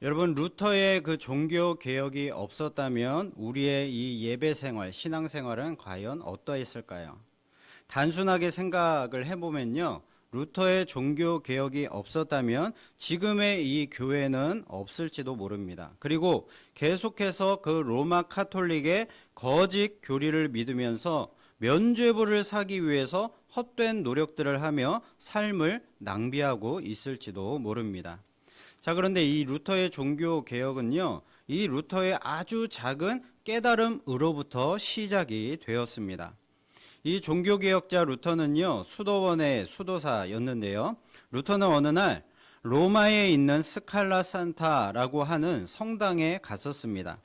여러분, 루터의 그 종교 개혁이 없었다면 우리의 이 예배 생활, 신앙 생활은 과연 어떠했을까요? 단순하게 생각을 해보면요, 루터의 종교 개혁이 없었다면 지금의 이 교회는 없을지도 모릅니다. 그리고 계속해서 그 로마 카톨릭의 거짓 교리를 믿으면서 면죄부를 사기 위해서 헛된 노력들을 하며 삶을 낭비하고 있을지도 모릅니다. 자, 그런데 이 루터의 종교 개혁은요, 이 루터의 아주 작은 깨달음으로부터 시작이 되었습니다. 이 종교 개혁자 루터는요, 수도원의 수도사였는데요. 루터는 어느 날 로마에 있는 스칼라 산타라고 하는 성당에 갔었습니다.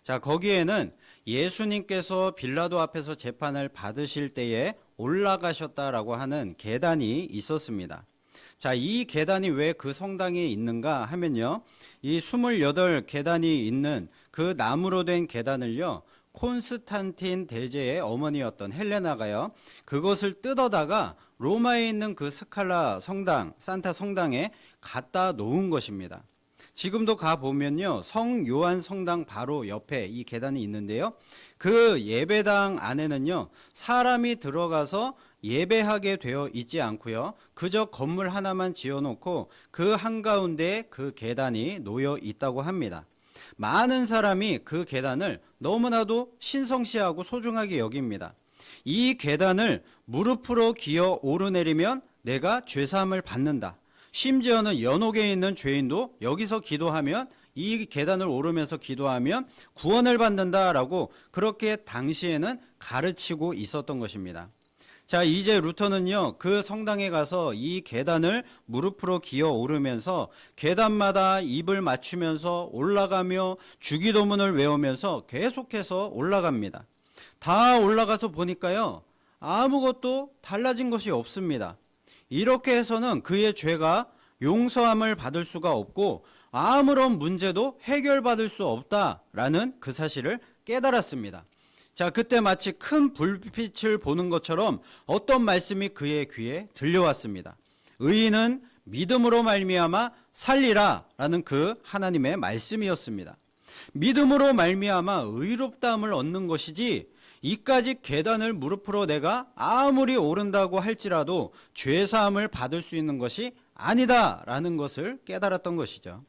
자, 거기에는 예수님께서 빌라도 앞에서 재판을 받으실 때에 올라가셨다라고 하는 계단이 있었습니다. 자, 이 계단이 왜 그 성당에 있는가 하면요, 이 28계단이 있는 그 나무로 된 계단을요, 콘스탄틴 대제의 어머니였던 헬레나가요, 그것을 뜯어다가 로마에 있는 그 스칼라 성당, 산타 성당에 갖다 놓은 것입니다. 지금도 가보면요, 성 요한 성당 바로 옆에 이 계단이 있는데요, 그 예배당 안에는요, 사람이 들어가서 예배하게 되어 있지 않고요, 그저 건물 하나만 지어놓고 그 한가운데에 그 계단이 놓여 있다고 합니다. 많은 사람이 그 계단을 너무나도 신성시하고 소중하게 여깁니다. 이 계단을 무릎으로 기어 오르내리면 내가 죄사함을 받는다. 심지어는 연옥에 있는 죄인도 여기서 기도하면, 이 계단을 오르면서 기도하면 구원을 받는다라고 그렇게 당시에는 가르치고 있었던 것입니다. 자, 이제 루터는요, 그 성당에 가서 이 계단을 무릎으로 기어 오르면서 계단마다 입을 맞추면서 올라가며 주기도문을 외우면서 계속해서 올라갑니다. 다 올라가서 보니까요, 아무것도 달라진 것이 없습니다. 이렇게 해서는 그의 죄가 용서함을 받을 수가 없고 아무런 문제도 해결받을 수 없다라는 그 사실을 깨달았습니다. 자, 그때 마치 큰 불빛을 보는 것처럼 어떤 말씀이 그의 귀에 들려왔습니다. 의인은 믿음으로 말미암아 살리라 라는 그 하나님의 말씀이었습니다. 믿음으로 말미암아 의롭다함을 얻는 것이지, 이까지 계단을 무릎으로 내가 아무리 오른다고 할지라도 죄사함을 받을 수 있는 것이 아니다라는 것을 깨달았던 것이죠.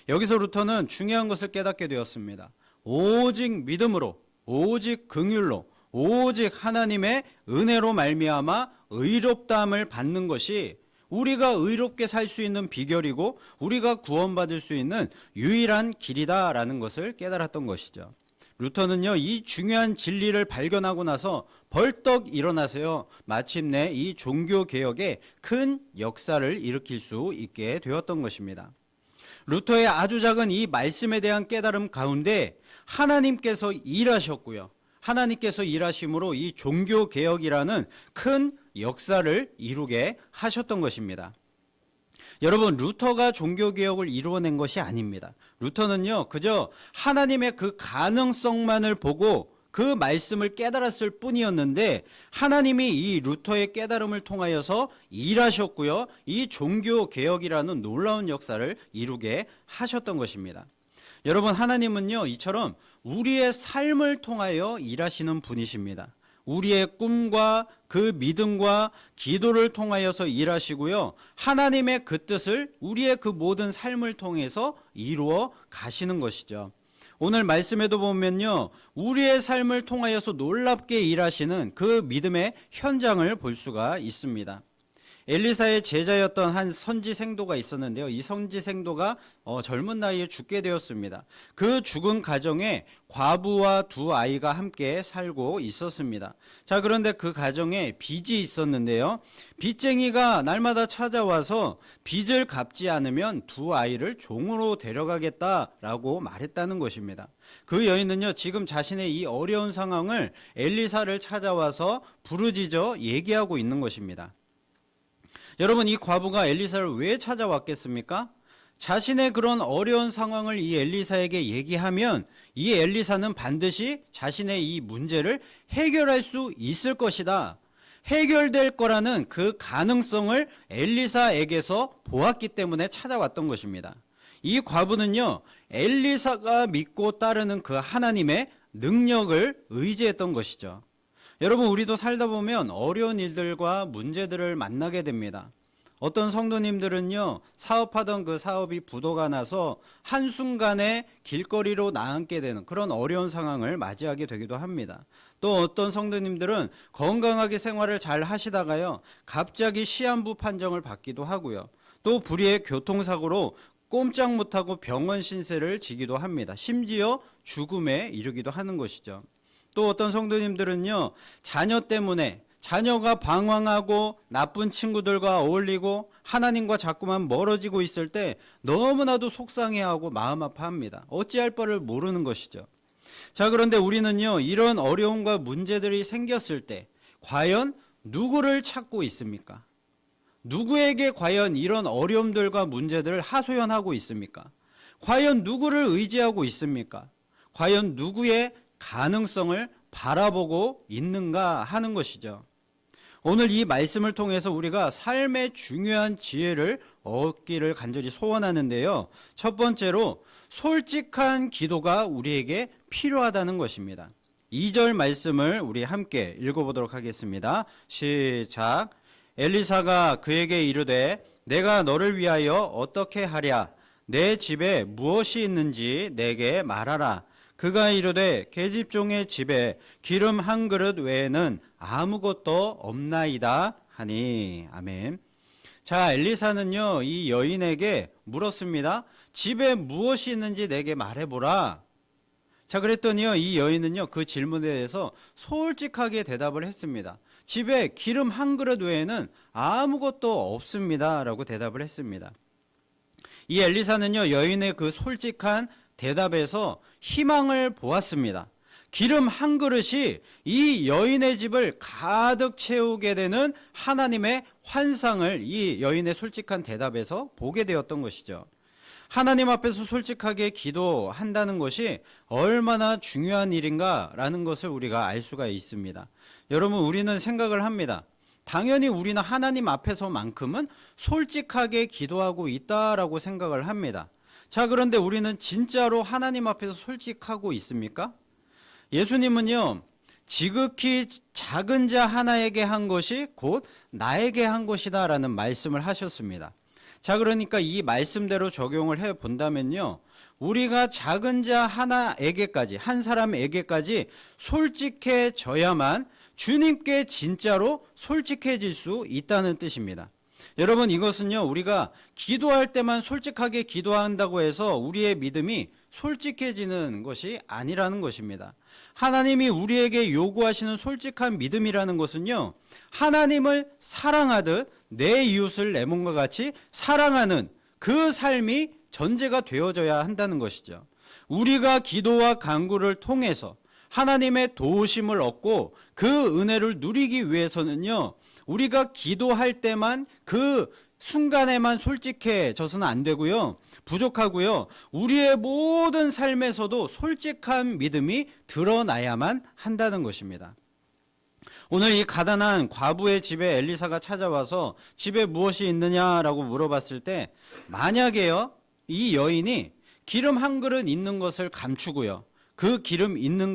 여기서 루터는 중요한 것을 깨닫게 되었습니다. 오직 믿음으로, 오직 긍휼로, 오직 하나님의 은혜로 말미암아 의롭다함을 받는 것이 우리가 의롭게 살 수 있는 비결이고 우리가 구원받을 수 있는 유일한 길이다라는 것을 깨달았던 것이죠. 루터는요, 이 중요한 진리를 발견하고 나서 벌떡 일어나서요, 마침내 이 종교개혁에 큰 역사를 일으킬 수 있게 되었던 것입니다. 루터의 아주 작은 이 말씀에 대한 깨달음 가운데 하나님께서 일하셨고요, 하나님께서 일하심으로 이 종교개혁이라는 큰 역사를 이루게 하셨던 것입니다. 여러분, 루터가 종교개혁을 이루어낸 것이 아닙니다. 루터는요, 그저 하나님의 그 가능성만을 보고 그 말씀을 깨달았을 뿐이었는데, 하나님이 이 루터의 깨달음을 통하여서 일하셨고요, 이 종교개혁이라는 놀라운 역사를 이루게 하셨던 것입니다. 여러분, 하나님은요, 이처럼 우리의 삶을 통하여 일하시는 분이십니다. 우리의 꿈과 그 믿음과 기도를 통하여서 일하시고요, 하나님의 그 뜻을 우리의 그 모든 삶을 통해서 이루어 가시는 것이죠. 오늘 말씀에도 보면요, 우리의 삶을 통하여서 놀랍게 일하시는 그 믿음의 현장을 볼 수가 있습니다. 엘리사의 제자였던 한 선지생도가 있었는데요, 이 선지생도가 젊은 나이에 죽게 되었습니다. 그 죽은 가정에 과부와 두 아이가 함께 살고 있었습니다. 자, 그런데 그 가정에 빚이 있었는데요, 빚쟁이가 날마다 찾아와서 빚을 갚지 않으면 두 아이를 종으로 데려가겠다라고 말했다는 것입니다. 그 여인은요, 지금 자신의 이 어려운 상황을 엘리사를 찾아와서 부르짖어 얘기하고 있는 것입니다. 여러분, 이 과부가 엘리사를 왜 찾아왔겠습니까? 자신의 그런 어려운 상황을 이 엘리사에게 얘기하면 이 엘리사는 반드시 자신의 이 문제를 해결할 수 있을 것이다, 해결될 거라는 그 가능성을 엘리사에게서 보았기 때문에 찾아왔던 것입니다. 이 과부는요, 엘리사가 믿고 따르는 그 하나님의 능력을 의지했던 것이죠. 여러분, 우리도 살다 보면 어려운 일들과 문제들을 만나게 됩니다. 어떤 성도님들은요, 사업하던 그 사업이 부도가 나서 한순간에 길거리로 나앉게 되는 그런 어려운 상황을 맞이하게 되기도 합니다. 또 어떤 성도님들은 건강하게 생활을 잘 하시다가요, 갑자기 시한부 판정을 받기도 하고요. 또 불의의 교통사고로 꼼짝 못하고 병원 신세를 지기도 합니다. 심지어 죽음에 이르기도 하는 것이죠. 또 어떤 성도님들은요, 자녀 때문에 자녀가 방황하고 나쁜 친구들과 어울리고 하나님과 자꾸만 멀어지고 있을 때 너무나도 속상해하고 마음 아파합니다. 어찌할 바를 모르는 것이죠. 자, 그런데 우리는요, 이런 어려움과 문제들이 생겼을 때 과연 누구를 찾고 있습니까? 누구에게 과연 이런 어려움들과 문제들을 하소연하고 있습니까? 과연 누구를 의지하고 있습니까? 과연 누구의 가능성을 바라보고 있는가 하는 것이죠. 오늘 이 말씀을 통해서 우리가 삶의 중요한 지혜를 얻기를 간절히 소원하는데요. 첫 번째로 솔직한 기도가 우리에게 필요하다는 것입니다. 2절 말씀을 우리 함께 읽어보도록 하겠습니다. 시작. 엘리사가 그에게 이르되 내가 너를 위하여 어떻게 하랴? 내 집에 무엇이 있는지 내게 말하라. 그가 이르되 계집종의 집에 기름 한 그릇 외에는 아무것도 없나이다 하니. 아멘. 자, 엘리사는요, 이 여인에게 물었습니다. 집에 무엇이 있는지 내게 말해보라. 자, 그랬더니요, 이 여인은요, 그 질문에 대해서 솔직하게 대답을 했습니다. 집에 기름 한 그릇 외에는 아무것도 없습니다 라고 대답을 했습니다. 이 엘리사는요, 여인의 그 솔직한 대답에서 희망을 보았습니다. 기름 한 그릇이 이 여인의 집을 가득 채우게 되는 하나님의 환상을 이 여인의 솔직한 대답에서 보게 되었던 것이죠. 하나님 앞에서 솔직하게 기도한다는 것이 얼마나 중요한 일인가라는 것을 우리가 알 수가 있습니다. 여러분, 우리는 생각을 합니다. 당연히 우리는 하나님 앞에서만큼은 솔직하게 기도하고 있다라고 생각을 합니다. 자, 그런데 우리는 진짜로 하나님 앞에서 솔직하고 있습니까? 예수님은요, 지극히 작은 자 하나에게 한 것이 곧 나에게 한 것이다 라는 말씀을 하셨습니다. 자, 그러니까 이 말씀대로 적용을 해 본다면요, 우리가 작은 자 하나에게까지, 한 사람에게까지 솔직해져야만 주님께 진짜로 솔직해질 수 있다는 뜻입니다. 여러분, 이것은요, 우리가 기도할 때만 솔직하게 기도한다고 해서 우리의 믿음이 솔직해지는 것이 아니라는 것입니다. 하나님이 우리에게 요구하시는 솔직한 믿음이라는 것은요, 하나님을 사랑하듯 내 이웃을 내 몸과 같이 사랑하는 그 삶이 전제가 되어져야 한다는 것이죠. 우리가 기도와 간구를 통해서 하나님의 도우심을 얻고 그 은혜를 누리기 위해서는요, 우리가 기도할 때만 그 순간에만 솔직해져서는 안 되고요, 부족하고요, 우리의 모든 삶에서도 솔직한 믿음이 드러나야만 한다는 것입니다. 오늘 이 가난한 과부의 집에 엘리사가 찾아와서 집에 무엇이 있느냐라고 물어봤을 때, 만약에요, 이 여인이 기름 한 그릇 있는 것을 감추고요, 그 기름 있는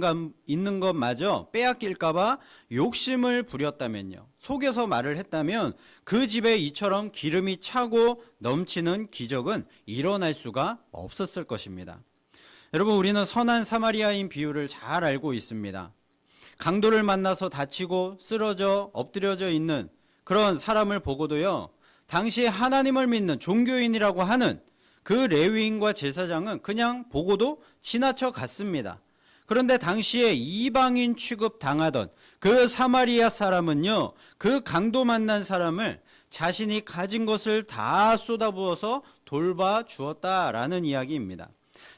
것마저 빼앗길까봐 욕심을 부렸다면요, 속여서 말을 했다면 그 집에 이처럼 기름이 차고 넘치는 기적은 일어날 수가 없었을 것입니다. 여러분, 우리는 선한 사마리아인 비유를 잘 알고 있습니다. 강도를 만나서 다치고 쓰러져 엎드려져 있는 그런 사람을 보고도요, 당시에 하나님을 믿는 종교인이라고 하는 그 레위인과 제사장은 그냥 보고도 지나쳐 갔습니다. 그런데 당시에 이방인 취급 당하던 그 사마리아 사람은요, 그 강도 만난 사람을 자신이 가진 것을 다 쏟아부어서 돌봐 주었다라는 이야기입니다.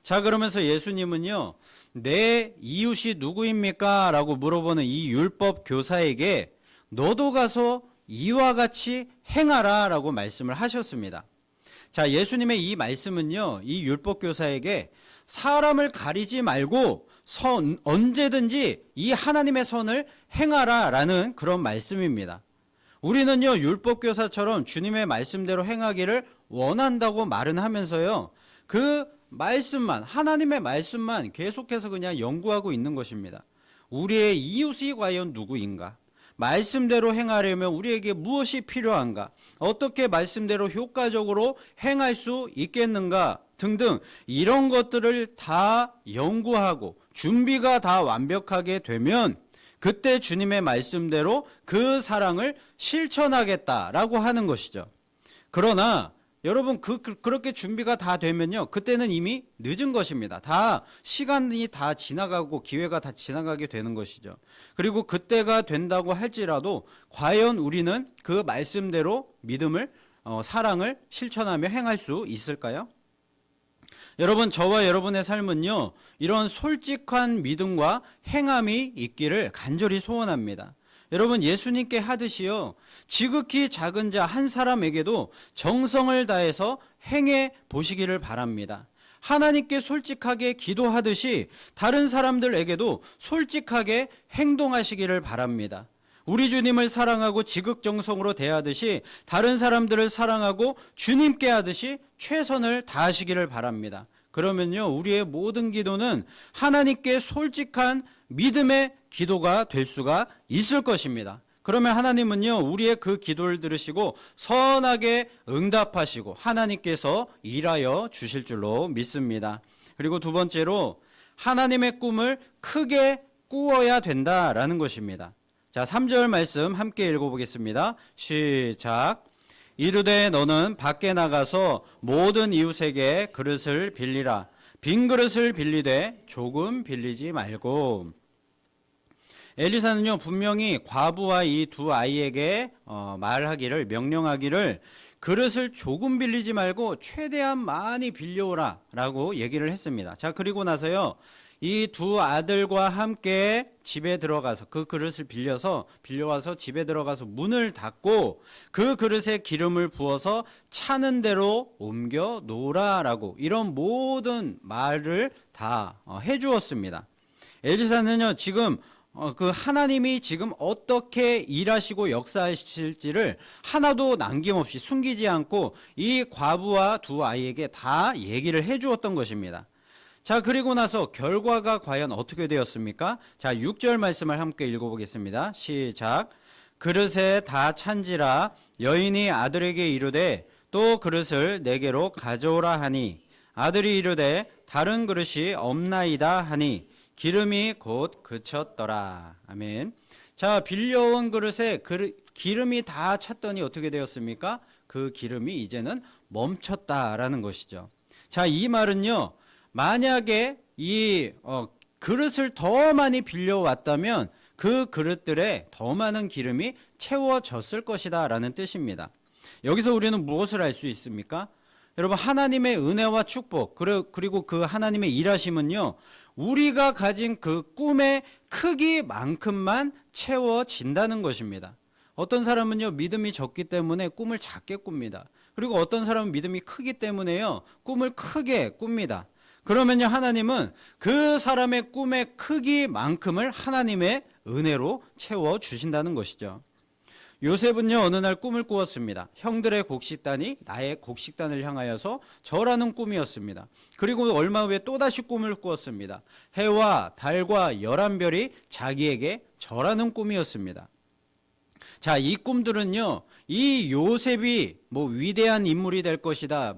자, 그러면서 예수님은요, 내 이웃이 누구입니까? 라고 물어보는 이 율법 교사에게 너도 가서 이와 같이 행하라 라고 말씀을 하셨습니다. 자, 예수님의 이 말씀은요, 이 율법 교사에게 사람을 가리지 말고 언제든지 이 하나님의 선을 행하라 라는 그런 말씀입니다. 우리는요, 율법 교사처럼 주님의 말씀대로 행하기를 원한다고 말은 하면서요, 그 말씀만, 하나님의 말씀만 계속해서 그냥 연구하고 있는 것입니다. 우리의 이웃이 과연 누구인가? 말씀대로 행하려면 우리에게 무엇이 필요한가? 어떻게 말씀대로 효과적으로 행할 수 있겠는가? 등등 이런 것들을 다 연구하고 준비가 다 완벽하게 되면 그때 주님의 말씀대로 그 사랑을 실천하겠다라고 하는 것이죠. 그러나 여러분 그렇게 준비가 다 되면요, 그때는 이미 늦은 것입니다. 다 시간이 다 지나가고 기회가 다 지나가게 되는 것이죠. 그리고 그때가 된다고 할지라도 과연 우리는 그 말씀대로 믿음을 사랑을 실천하며 행할 수 있을까요? 여러분, 저와 여러분의 삶은요, 이런 솔직한 믿음과 행함이 있기를 간절히 소원합니다. 여러분, 예수님께 하듯이요, 지극히 작은 자 한 사람에게도 정성을 다해서 행해 보시기를 바랍니다. 하나님께 솔직하게 기도하듯이 다른 사람들에게도 솔직하게 행동하시기를 바랍니다. 우리 주님을 사랑하고 지극정성으로 대하듯이 다른 사람들을 사랑하고 주님께 하듯이 최선을 다하시기를 바랍니다. 그러면요, 우리의 모든 기도는 하나님께 솔직한 믿음의 기도가 될 수가 있을 것입니다. 그러면 하나님은요, 우리의 그 기도를 들으시고 선하게 응답하시고 하나님께서 일하여 주실 줄로 믿습니다. 그리고 두 번째로 하나님의 꿈을 크게 꾸어야 된다라는 것입니다. 자, 3절 말씀 함께 읽어보겠습니다. 시작. 이르되 너는 밖에 나가서 모든 이웃에게 그릇을 빌리라. 빈 그릇을 빌리되 조금 빌리지 말고. 엘리사는요, 분명히 과부와 이 두 아이에게 말하기를, 명령하기를 그릇을 조금 빌리지 말고 최대한 많이 빌려오라 라고 얘기를 했습니다. 자, 그리고 나서요, 이 두 아들과 함께 집에 들어가서 그 그릇을 빌려와서 집에 들어가서 문을 닫고 그 그릇에 기름을 부어서 차는 대로 옮겨 놓으라라고 이런 모든 말을 다 해주었습니다. 엘리사는요, 지금 그 하나님이 지금 어떻게 일하시고 역사하실지를 하나도 남김없이 숨기지 않고 이 과부와 두 아이에게 다 얘기를 해주었던 것입니다. 자, 그리고 나서 결과가 과연 어떻게 되었습니까? 자, 6절 말씀을 함께 읽어보겠습니다. 시작. 그릇에 다 찬지라 여인이 아들에게 이르되 또 그릇을 내게로 가져오라 하니 아들이 이르되 다른 그릇이 없나이다 하니 기름이 곧 그쳤더라. 아멘. 자, 빌려온 그릇에 기름이 다 찼더니 어떻게 되었습니까? 그 기름이 이제는 멈췄다라는 것이죠. 자, 이 말은요, 만약에 이 그릇을 더 많이 빌려왔다면 그 그릇들에 더 많은 기름이 채워졌을 것이다 라는 뜻입니다. 여기서 우리는 무엇을 알 수 있습니까? 여러분, 하나님의 은혜와 축복 그리고 그 하나님의 일하심은요, 우리가 가진 그 꿈의 크기만큼만 채워진다는 것입니다. 어떤 사람은요, 믿음이 적기 때문에 꿈을 작게 꿉니다. 그리고 어떤 사람은 믿음이 크기 때문에요, 꿈을 크게 꿉니다. 그러면요, 하나님은 그 사람의 꿈의 크기만큼을 하나님의 은혜로 채워주신다는 것이죠. 요셉은요, 어느 날 꿈을 꾸었습니다. 형들의 곡식단이 나의 곡식단을 향하여서 절하는 꿈이었습니다. 그리고 얼마 후에 또다시 꿈을 꾸었습니다. 해와 달과 11별이 자기에게 절하는 꿈이었습니다. 자, 이 꿈들은요, 이 요셉이 위대한 인물이 될 것이다,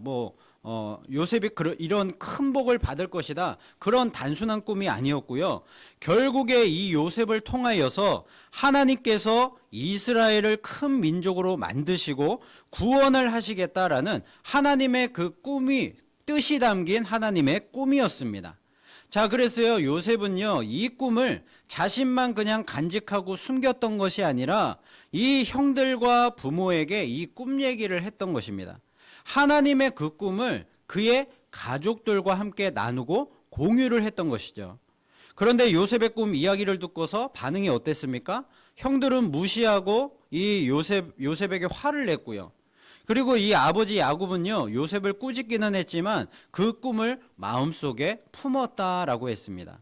요셉이 이런 큰 복을 받을 것이다, 그런 단순한 꿈이 아니었고요. 결국에 이 요셉을 통하여서 하나님께서 이스라엘을 큰 민족으로 만드시고 구원을 하시겠다라는 하나님의 그 뜻이 담긴 하나님의 꿈이었습니다. 자, 그래서요, 요셉은요, 이 꿈을 자신만 그냥 간직하고 숨겼던 것이 아니라 이 형들과 부모에게 이 꿈 얘기를 했던 것입니다. 하나님의 그 꿈을 그의 가족들과 함께 나누고 공유를 했던 것이죠. 그런데 요셉의 꿈 이야기를 듣고서 반응이 어땠습니까? 형들은 무시하고 이 요셉에게 화를 냈고요. 그리고 이 아버지 야곱은요, 요셉을 꾸짖기는 했지만 그 꿈을 마음속에 품었다라고 했습니다.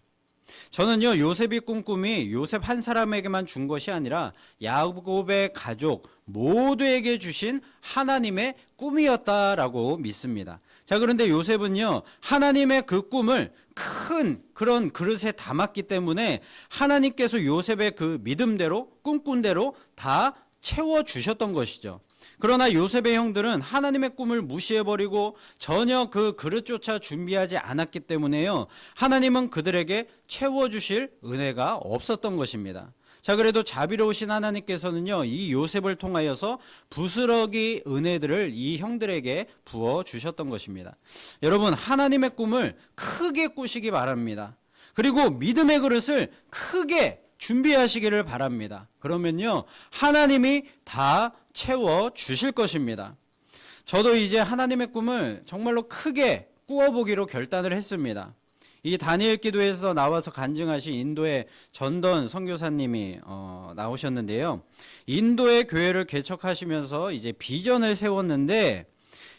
저는요, 요셉이 꾼 꿈이 요셉 한 사람에게만 준 것이 아니라 야곱의 가족 모두에게 주신 하나님의 꿈이었다라고 믿습니다. 자, 그런데 요셉은요, 하나님의 그 꿈을 큰 그런 그릇에 담았기 때문에 하나님께서 요셉의 그 믿음대로, 꿈꾼대로 다 채워주셨던 것이죠. 그러나 요셉의 형들은 하나님의 꿈을 무시해버리고 전혀 그 그릇조차 준비하지 않았기 때문에요, 하나님은 그들에게 채워주실 은혜가 없었던 것입니다. 자, 그래도 자비로우신 하나님께서는요, 이 요셉을 통하여서 부스러기 은혜들을 이 형들에게 부어주셨던 것입니다. 여러분, 하나님의 꿈을 크게 꾸시기 바랍니다. 그리고 믿음의 그릇을 크게 준비하시기를 바랍니다. 그러면요, 하나님이 다 채워주실 것입니다. 저도 이제 하나님의 꿈을 정말로 크게 꾸어보기로 결단을 했습니다. 이 다니엘 기도에서 나와서 간증하신 인도의 전던 선교사님이 나오셨는데요. 인도의 교회를 개척하시면서 이제 비전을 세웠는데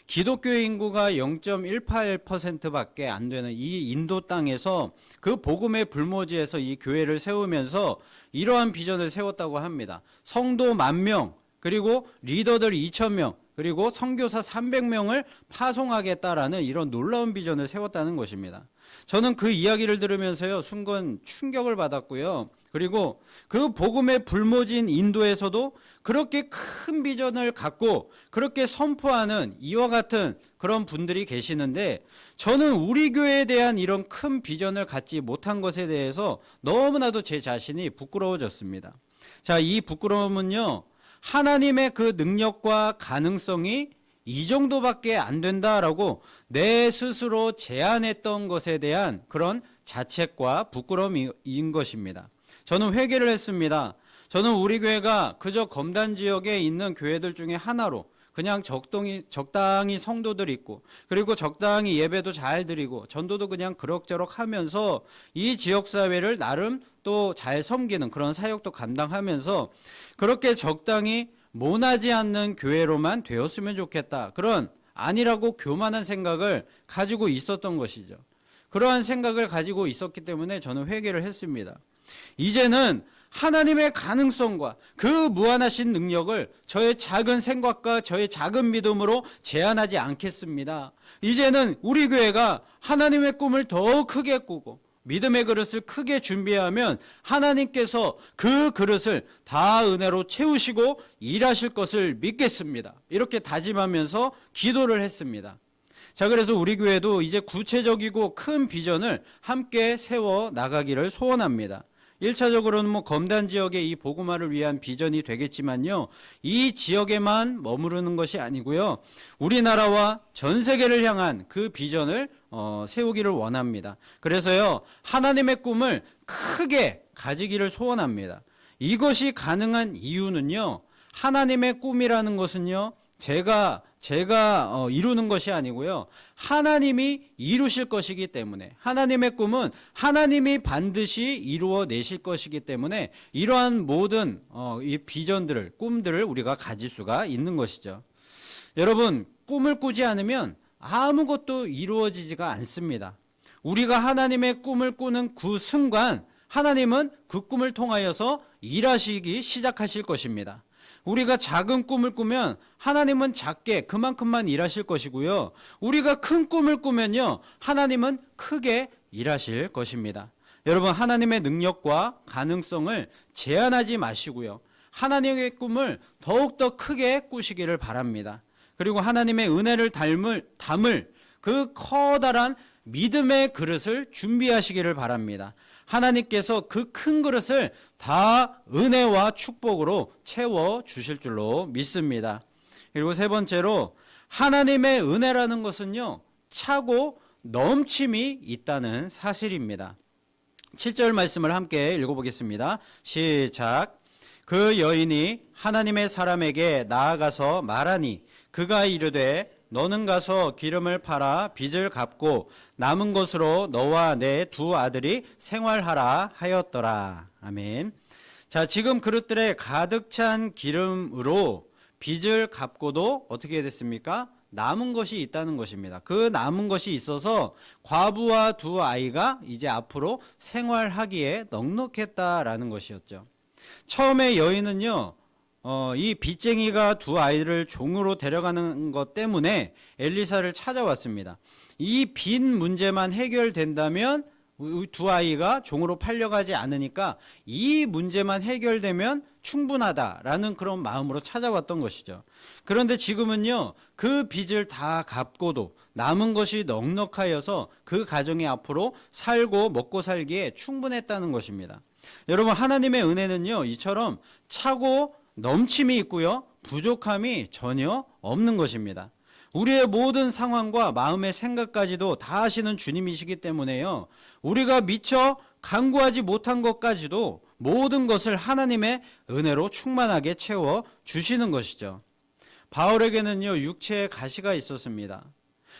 기독교 인구가 0.18%밖에 안 되는 이 인도 땅에서 그 복음의 불모지에서 이 교회를 세우면서 이러한 비전을 세웠다고 합니다. 성도 10,000명, 그리고 리더들 2,000명, 그리고 선교사 300명을 파송하겠다라는 이런 놀라운 비전을 세웠다는 것입니다. 저는 그 이야기를 들으면서요, 순간 충격을 받았고요. 그리고 그 복음의 불모진 인도에서도 그렇게 큰 비전을 갖고 그렇게 선포하는 이와 같은 그런 분들이 계시는데, 저는 우리 교회에 대한 이런 큰 비전을 갖지 못한 것에 대해서 너무나도 제 자신이 부끄러워졌습니다. 자, 이 부끄러움은요, 하나님의 그 능력과 가능성이 이 정도밖에 안 된다라고 내 스스로 제안했던 것에 대한 그런 자책과 부끄러움인 것입니다. 저는 회개를 했습니다. 저는 우리 교회가 그저 검단 지역에 있는 교회들 중에 하나로 그냥 적당히 성도들 있고, 그리고 적당히 예배도 잘 드리고 전도도 그냥 그럭저럭 하면서 이 지역사회를 나름 또 잘 섬기는 그런 사역도 감당하면서 그렇게 적당히 모나지 않는 교회로만 되었으면 좋겠다, 그런 아니라고 교만한 생각을 가지고 있었던 것이죠. 그러한 생각을 가지고 있었기 때문에 저는 회개를 했습니다. 이제는 하나님의 가능성과 그 무한하신 능력을 저의 작은 생각과 저의 작은 믿음으로 제한하지 않겠습니다. 이제는 우리 교회가 하나님의 꿈을 더 크게 꾸고 믿음의 그릇을 크게 준비하면 하나님께서 그 그릇을 다 은혜로 채우시고 일하실 것을 믿겠습니다. 이렇게 다짐하면서 기도를 했습니다. 자, 그래서 우리 교회도 이제 구체적이고 큰 비전을 함께 세워 나가기를 소원합니다. 1차적으로는 검단 지역의 이 복음화를 위한 비전이 되겠지만요, 이 지역에만 머무르는 것이 아니고요, 우리나라와 전 세계를 향한 그 비전을 세우기를 원합니다. 그래서요, 하나님의 꿈을 크게 가지기를 소원합니다. 이것이 가능한 이유는요, 하나님의 꿈이라는 것은요, 제가 이루는 것이 아니고요, 하나님이 이루실 것이기 때문에, 하나님의 꿈은 하나님이 반드시 이루어내실 것이기 때문에 이러한 모든 이 비전들을, 꿈들을 우리가 가질 수가 있는 것이죠. 여러분, 꿈을 꾸지 않으면 아무것도 이루어지지가 않습니다. 우리가 하나님의 꿈을 꾸는 그 순간 하나님은 그 꿈을 통하여서 일하시기 시작하실 것입니다. 우리가 작은 꿈을 꾸면 하나님은 작게 그만큼만 일하실 것이고요, 우리가 큰 꿈을 꾸면요, 하나님은 크게 일하실 것입니다. 여러분, 하나님의 능력과 가능성을 제한하지 마시고요, 하나님의 꿈을 더욱더 크게 꾸시기를 바랍니다. 그리고 하나님의 은혜를 담을 그 커다란 믿음의 그릇을 준비하시기를 바랍니다. 하나님께서 그 큰 그릇을 다 은혜와 축복으로 채워 주실 줄로 믿습니다. 그리고 세 번째로, 하나님의 은혜라는 것은요, 차고 넘침이 있다는 사실입니다. 7절 말씀을 함께 읽어보겠습니다. 시작. 그 여인이 하나님의 사람에게 나아가서 말하니 그가 이르되 너는 가서 기름을 팔아 빚을 갚고 남은 것으로 너와 내 두 아들이 생활하라 하였더라. 아멘. 자, 지금 그릇들에 가득 찬 기름으로 빚을 갚고도 어떻게 됐습니까? 남은 것이 있다는 것입니다. 그 남은 것이 있어서 과부와 두 아이가 이제 앞으로 생활하기에 넉넉했다라는 것이었죠. 처음에 여인은요, 이 빚쟁이가 두 아이를 종으로 데려가는 것 때문에 엘리사를 찾아왔습니다. 이 빚 문제만 해결된다면 두 아이가 종으로 팔려가지 않으니까 이 문제만 해결되면 충분하다라는 그런 마음으로 찾아왔던 것이죠. 그런데 지금은요, 그 빚을 다 갚고도 남은 것이 넉넉하여서 그 가정이 앞으로 살고 먹고 살기에 충분했다는 것입니다. 여러분, 하나님의 은혜는요, 이처럼 차고 넘침이 있고요, 부족함이 전혀 없는 것입니다. 우리의 모든 상황과 마음의 생각까지도 다 아시는 주님이시기 때문에요, 우리가 미처 간구하지 못한 것까지도 모든 것을 하나님의 은혜로 충만하게 채워 주시는 것이죠. 바울에게는요, 육체의 가시가 있었습니다.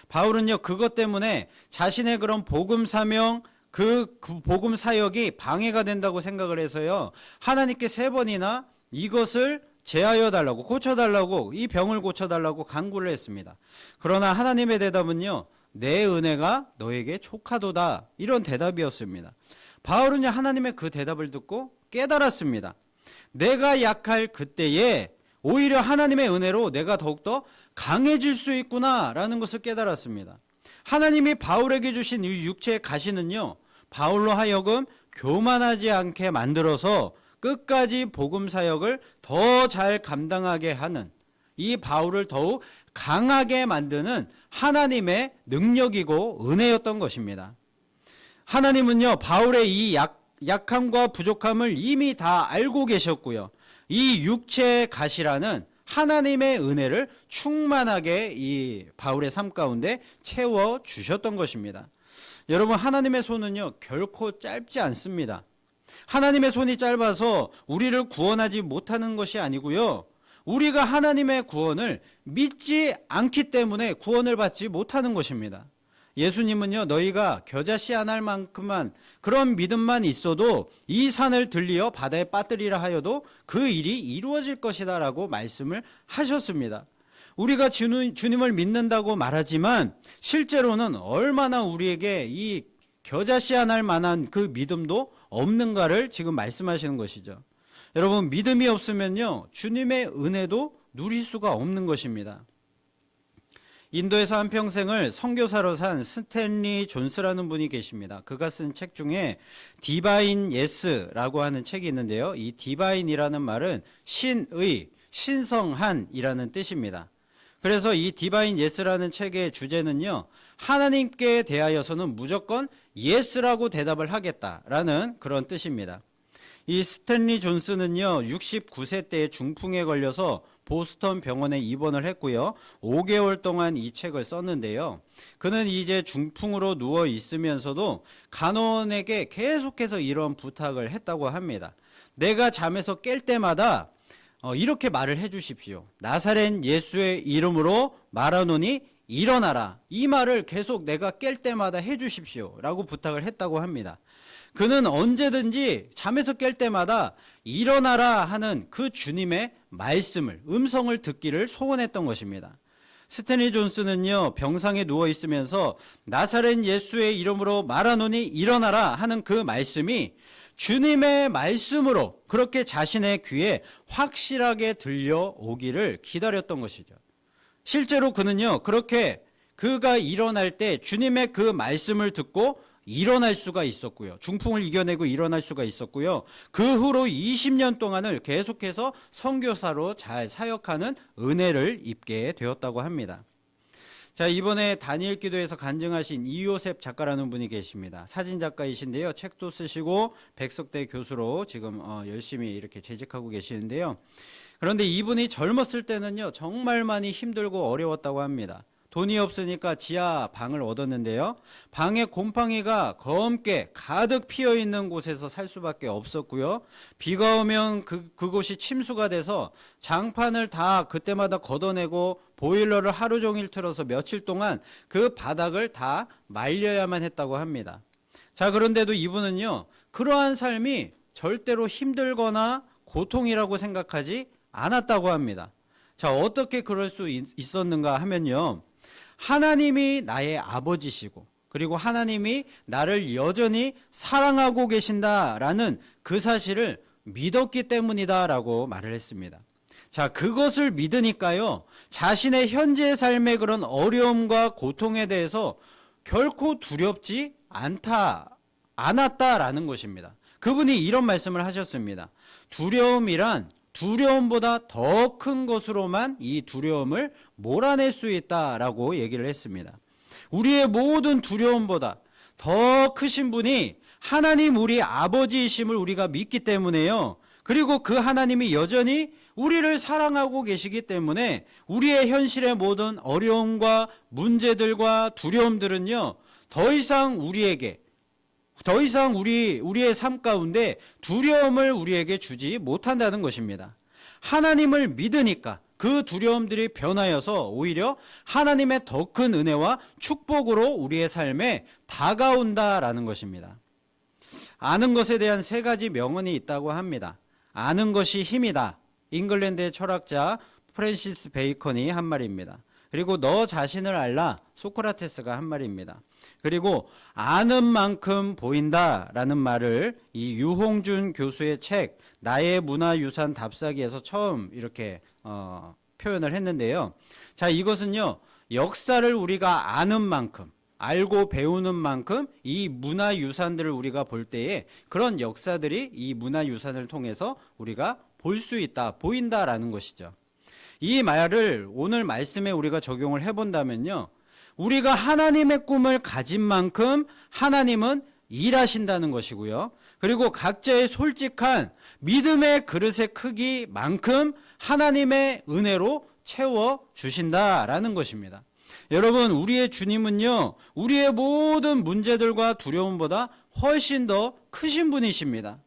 바울은요, 그것 때문에 자신의 그런 복음 사명, 그 복음 사역이 방해가 된다고 생각을 해서요, 하나님께 3번이나 이것을 제하여 달라고, 고쳐달라고, 이 병을 고쳐달라고 간구를 했습니다. 그러나 하나님의 대답은요, 내 은혜가 너에게 족하도다, 이런 대답이었습니다. 바울은요, 하나님의 그 대답을 듣고 깨달았습니다. 내가 약할 그때에 오히려 하나님의 은혜로 내가 더욱더 강해질 수 있구나라는 것을 깨달았습니다. 하나님이 바울에게 주신 이 육체의 가시는요, 바울로 하여금 교만하지 않게 만들어서 끝까지 복음 사역을 더 잘 감당하게 하는, 이 바울을 더욱 강하게 만드는 하나님의 능력이고 은혜였던 것입니다. 하나님은요, 바울의 이 약함과 부족함을 이미 다 알고 계셨고요, 이 육체의 가시라는 하나님의 은혜를 충만하게 이 바울의 삶 가운데 채워 주셨던 것입니다. 여러분, 하나님의 손은요, 결코 짧지 않습니다. 하나님의 손이 짧아서 우리를 구원하지 못하는 것이 아니고요, 우리가 하나님의 구원을 믿지 않기 때문에 구원을 받지 못하는 것입니다. 예수님은요, 너희가 겨자씨 안 할 만큼만 그런 믿음만 있어도 이 산을 들리어 바다에 빠뜨리라 하여도 그 일이 이루어질 것이다 라고 말씀을 하셨습니다. 우리가 주님을 믿는다고 말하지만 실제로는 얼마나 우리에게 이 겨자씨 안 할 만한 그 믿음도 없는가를 지금 말씀하시는 것이죠. 여러분, 믿음이 없으면요, 주님의 은혜도 누릴 수가 없는 것입니다. 인도에서 한평생을 선교사로 산 스탠리 존스라는 분이 계십니다. 그가 쓴 책 중에 디바인 예스라고 하는 책이 있는데요, 이 디바인이라는 말은 신의, 신성한이라는 뜻입니다. 그래서 이 디바인 예스라는 책의 주제는요, 하나님께 대하여서는 무조건 예스라고 대답을 하겠다라는 그런 뜻입니다. 이 스탠리 존스는요, 69세 때에 중풍에 걸려서 보스턴 병원에 입원을 했고요, 5개월 동안 이 책을 썼는데요, 그는 이제 중풍으로 누워 있으면서도 간호원에게 계속해서 이런 부탁을 했다고 합니다. 내가 잠에서 깰 때마다 이렇게 말을 해주십시오. 나사렛 예수의 이름으로 말하노니 일어나라. 이 말을 계속 내가 깰 때마다 해주십시오 라고 부탁을 했다고 합니다. 그는 언제든지 잠에서 깰 때마다 일어나라 하는 그 주님의 말씀을, 음성을 듣기를 소원했던 것입니다. 스탠리 존스는요, 병상에 누워 있으면서 나사렛 예수의 이름으로 말하노니 일어나라 하는 그 말씀이 주님의 말씀으로 그렇게 자신의 귀에 확실하게 들려오기를 기다렸던 것이죠. 실제로 그는요, 그렇게 그가 일어날 때 주님의 그 말씀을 듣고 일어날 수가 있었고요, 중풍을 이겨내고 일어날 수가 있었고요, 그 후로 20년 동안을 계속해서 선교사로 잘 사역하는 은혜를 입게 되었다고 합니다. 자, 이번에 다니엘 기도에서 간증하신 이요셉 작가라는 분이 계십니다. 사진 작가이신데요, 책도 쓰시고 백석대 교수로 지금 열심히 이렇게 재직하고 계시는데요, 그런데 이분이 젊었을 때는요, 정말 많이 힘들고 어려웠다고 합니다. 돈이 없으니까 지하 방을 얻었는데요, 방에 곰팡이가 검게 가득 피어있는 곳에서 살 수밖에 없었고요, 비가 오면 그곳이 침수가 돼서 장판을 다 그때마다 걷어내고 보일러를 하루 종일 틀어서 며칠 동안 그 바닥을 다 말려야만 했다고 합니다. 자, 그런데도 이분은요, 그러한 삶이 절대로 힘들거나 고통이라고 생각하지 않았다고 합니다. 자, 어떻게 그럴 수 있었는가 하면요, 하나님이 나의 아버지시고 그리고 하나님이 나를 여전히 사랑하고 계신다라는 그 사실을 믿었기 때문이다라고 말을 했습니다. 자, 그것을 믿으니까요, 자신의 현재 삶의 그런 어려움과 고통에 대해서 결코 두렵지 않았다라는 것입니다. 그분이 이런 말씀을 하셨습니다. 두려움이란 두려움보다 더 큰 것으로만 이 두려움을 몰아낼 수 있다라고 얘기를 했습니다. 우리의 모든 두려움보다 더 크신 분이 하나님 우리 아버지이심을 우리가 믿기 때문에요. 그리고 그 하나님이 여전히 우리를 사랑하고 계시기 때문에 우리의 현실의 모든 어려움과 문제들과 두려움들은요, 더 이상 우리의 삶 가운데 두려움을 우리에게 주지 못한다는 것입니다. 하나님을 믿으니까 그 두려움들이 변하여서 오히려 하나님의 더 큰 은혜와 축복으로 우리의 삶에 다가온다라는 것입니다. 아는 것에 대한 3가지 명언이 있다고 합니다. 아는 것이 힘이다. 잉글랜드의 철학자 프랜시스 베이컨이 한 말입니다. 그리고 너 자신을 알라. 소크라테스가 한 말입니다. 그리고 아는 만큼 보인다라는 말을 이 유홍준 교수의 책 나의 문화유산 답사기에서 처음 이렇게 표현을 했는데요. 자, 이것은요, 역사를 우리가 아는 만큼, 알고 배우는 만큼 이 문화유산들을 우리가 볼 때에 그런 역사들이 이 문화유산을 통해서 우리가 볼 수 있다, 보인다라는 것이죠. 이 말을 오늘 말씀에 우리가 적용을 해본다면요, 우리가 하나님의 꿈을 가진 만큼 하나님은 일하신다는 것이고요. 그리고 각자의 솔직한 믿음의 그릇의 크기만큼 하나님의 은혜로 채워주신다라는 것입니다. 여러분, 우리의 주님은요, 우리의 모든 문제들과 두려움보다 훨씬 더 크신 분이십니다.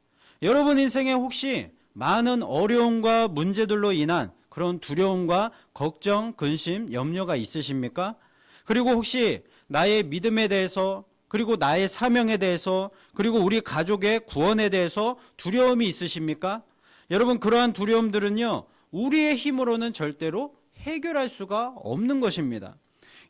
여러분 인생에 혹시 많은 어려움과 문제들로 인한 그런 두려움과 걱정, 근심, 염려가 있으십니까? 그리고 혹시 나의 믿음에 대해서, 그리고 나의 사명에 대해서, 그리고 우리 가족의 구원에 대해서 두려움이 있으십니까? 여러분, 그러한 두려움들은요, 우리의 힘으로는 절대로 해결할 수가 없는 것입니다.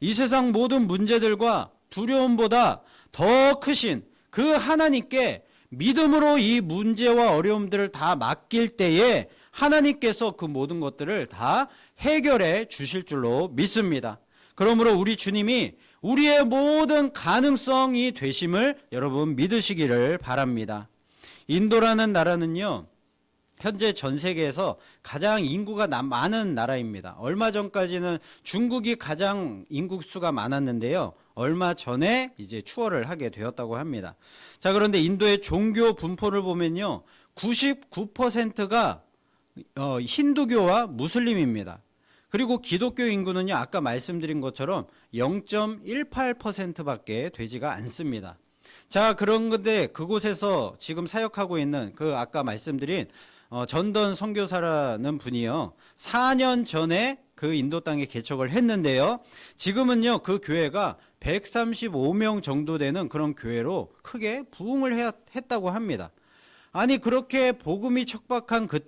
이 세상 모든 문제들과 두려움보다 더 크신 그 하나님께 믿음으로 이 문제와 어려움들을 다 맡길 때에 하나님께서 그 모든 것들을 다 해결해 주실 줄로 믿습니다. 그러므로 우리 주님이 우리의 모든 가능성이 되심을 여러분 믿으시기를 바랍니다. 인도라는 나라는요, 현재 전 세계에서 가장 인구가 많은 나라입니다. 얼마 전까지는 중국이 가장 인구수가 많았는데요, 얼마 전에 이제 추월을 하게 되었다고 합니다. 자, 그런데 인도의 종교 분포를 보면요, 99%가 힌두교와 무슬림입니다. 그리고 기독교 인구는요, 아까 말씀드린 것처럼 0.18%밖에 되지가 않습니다. 자, 그런 건데 그곳에서 지금 사역하고 있는 그 아까 말씀드린 전던 선교사라는 분이요, 4년 전에 그 인도 땅에 개척을 했는데요, 지금은요 그 교회가 135명 정도 되는 그런 교회로 크게 부흥을 했다고 합니다. 아니, 그렇게 복음이 척박한 그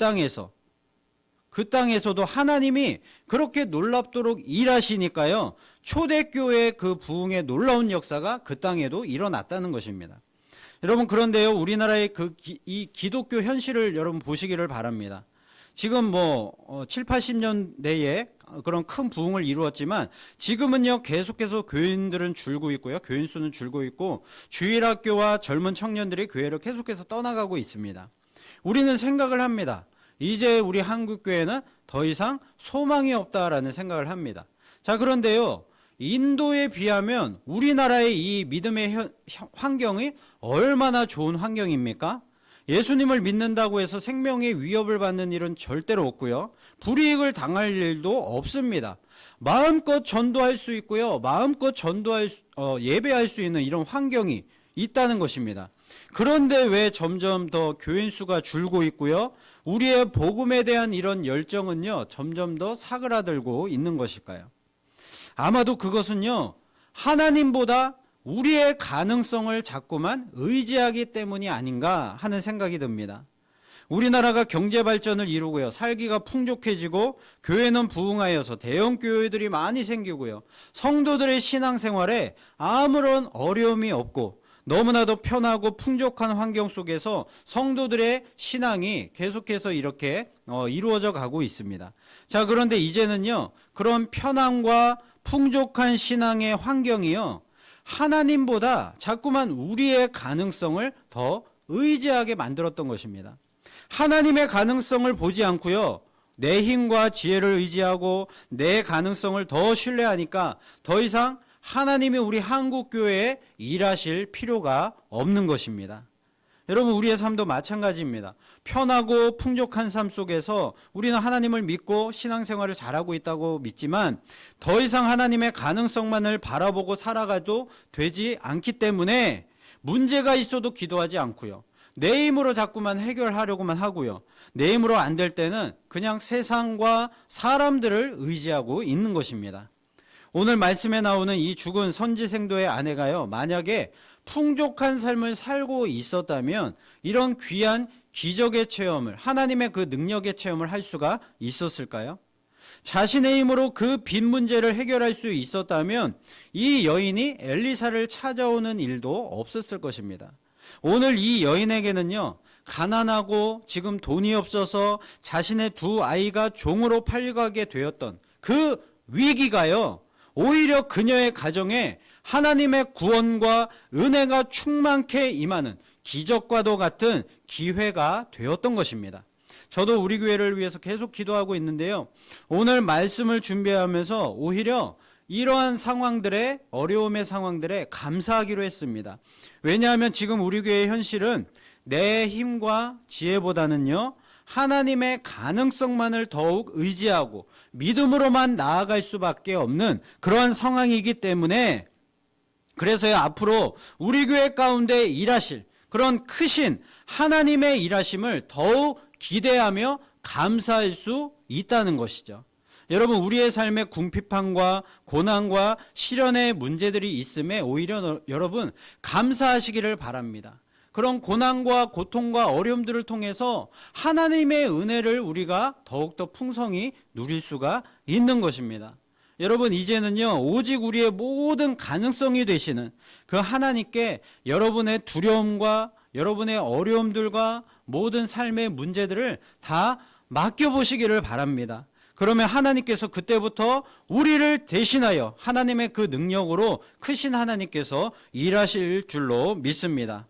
땅에서도 하나님이 그렇게 놀랍도록 일하시니까요, 초대교회의 그 부흥의 놀라운 역사가 그 땅에도 일어났다는 것입니다. 여러분, 그런데요, 우리나라의 이 기독교 현실을 여러분 보시기를 바랍니다. 지금 7, 80년대에 그런 큰 부흥을 이루었지만 지금은요, 계속해서 교인들은 줄고 있고요, 교인 수는 줄고 있고, 주일학교와 젊은 청년들이 교회를 계속해서 떠나가고 있습니다. 우리는 생각을 합니다. 이제 우리 한국교회는 더 이상 소망이 없다라는 생각을 합니다. 자, 그런데요, 인도에 비하면 우리나라의 이 믿음의 환경이 얼마나 좋은 환경입니까? 예수님을 믿는다고 해서 생명의 위협을 받는 일은 절대로 없고요, 불이익을 당할 일도 없습니다. 마음껏 전도할 수 있고요, 마음껏 예배할 수 있는 이런 환경이 있다는 것입니다. 그런데 왜 점점 더 교인 수가 줄고 있고요, 우리의 복음에 대한 이런 열정은요, 점점 더 사그라들고 있는 것일까요? 아마도 그것은요, 하나님보다 우리의 가능성을 자꾸만 의지하기 때문이 아닌가 하는 생각이 듭니다. 우리나라가 경제 발전을 이루고요, 살기가 풍족해지고, 교회는 부흥하여서 대형 교회들이 많이 생기고요, 성도들의 신앙생활에 아무런 어려움이 없고, 너무나도 편하고 풍족한 환경 속에서 성도들의 신앙이 계속해서 이렇게 이루어져 가고 있습니다. 자, 그런데 이제는요, 그런 편함과 풍족한 신앙의 환경이요, 하나님보다 자꾸만 우리의 가능성을 더 의지하게 만들었던 것입니다. 하나님의 가능성을 보지 않고요, 내 힘과 지혜를 의지하고 내 가능성을 더 신뢰하니까 더 이상 하나님이 우리 한국교회에 일하실 필요가 없는 것입니다. 여러분, 우리의 삶도 마찬가지입니다. 편하고 풍족한 삶 속에서 우리는 하나님을 믿고 신앙생활을 잘하고 있다고 믿지만 더 이상 하나님의 가능성만을 바라보고 살아가도 되지 않기 때문에 문제가 있어도 기도하지 않고요, 내 힘으로 자꾸만 해결하려고만 하고요, 내 힘으로 안 될 때는 그냥 세상과 사람들을 의지하고 있는 것입니다. 오늘 말씀에 나오는 이 죽은 선지생도의 아내가요, 만약에 풍족한 삶을 살고 있었다면 이런 귀한 기적의 체험을, 하나님의 그 능력의 체험을 할 수가 있었을까요? 자신의 힘으로 그 빚 문제를 해결할 수 있었다면 이 여인이 엘리사를 찾아오는 일도 없었을 것입니다. 오늘 이 여인에게는요, 가난하고 지금 돈이 없어서 자신의 두 아이가 종으로 팔려가게 되었던 그 위기가요, 오히려 그녀의 가정에 하나님의 구원과 은혜가 충만케 임하는 기적과도 같은 기회가 되었던 것입니다. 저도 우리 교회를 위해서 계속 기도하고 있는데요, 오늘 말씀을 준비하면서 오히려 이러한 상황들의, 어려움의 상황들에 감사하기로 했습니다. 왜냐하면 지금 우리 교회의 현실은 내 힘과 지혜보다는요, 하나님의 가능성만을 더욱 의지하고 믿음으로만 나아갈 수밖에 없는 그러한 상황이기 때문에, 그래서요, 앞으로 우리 교회 가운데 일하실 그런 크신 하나님의 일하심을 더욱 기대하며 감사할 수 있다는 것이죠. 여러분, 우리의 삶에 궁핍함과 고난과 시련의 문제들이 있음에 오히려 여러분 감사하시기를 바랍니다. 그런 고난과 고통과 어려움들을 통해서 하나님의 은혜를 우리가 더욱더 풍성히 누릴 수가 있는 것입니다. 여러분, 이제는요, 오직 우리의 모든 가능성이 되시는 그 하나님께 여러분의 두려움과 여러분의 어려움들과 모든 삶의 문제들을 다 맡겨보시기를 바랍니다. 그러면 하나님께서 그때부터 우리를 대신하여 하나님의 그 능력으로 크신 하나님께서 일하실 줄로 믿습니다.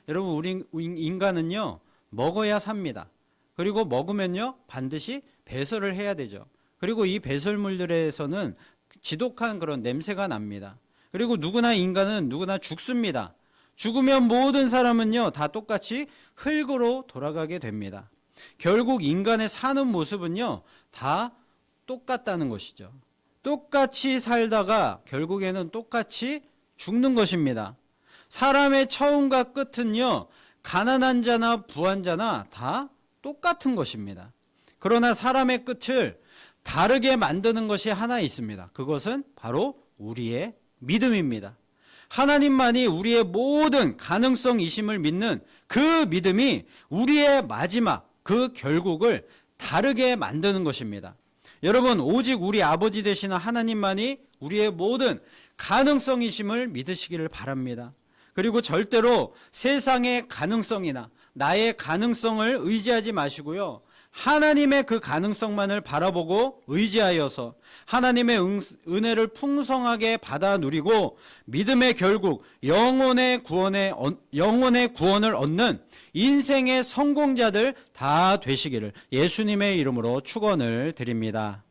여러분, 우리 인간은요, 먹어야 삽니다. 그리고 먹으면요, 반드시 배설을 해야 되죠. 그리고 이 배설물들에서는 지독한 그런 냄새가 납니다. 그리고 인간은 누구나 죽습니다. 죽으면 모든 사람은요, 다 똑같이 흙으로 돌아가게 됩니다. 결국 인간의 사는 모습은요, 다 똑같다는 것이죠. 똑같이 살다가 결국에는 똑같이 죽는 것입니다. 사람의 처음과 끝은요, 가난한 자나 부한 자나 다 똑같은 것입니다. 그러나 사람의 끝을 다르게 만드는 것이 하나 있습니다. 그것은 바로 우리의 믿음입니다. 하나님만이 우리의 모든 가능성이심을 믿는 그 믿음이 우리의 마지막, 그 결국을 다르게 만드는 것입니다. 여러분, 오직 우리 아버지 되시는 하나님만이 우리의 모든 가능성이심을 믿으시기를 바랍니다. 그리고 절대로 세상의 가능성이나 나의 가능성을 의지하지 마시고요, 하나님의 그 가능성만을 바라보고 의지하여서 하나님의 은혜를 풍성하게 받아 누리고 믿음의 결국 영혼의 구원을 얻는 인생의 성공자들 다 되시기를 예수님의 이름으로 축원을 드립니다.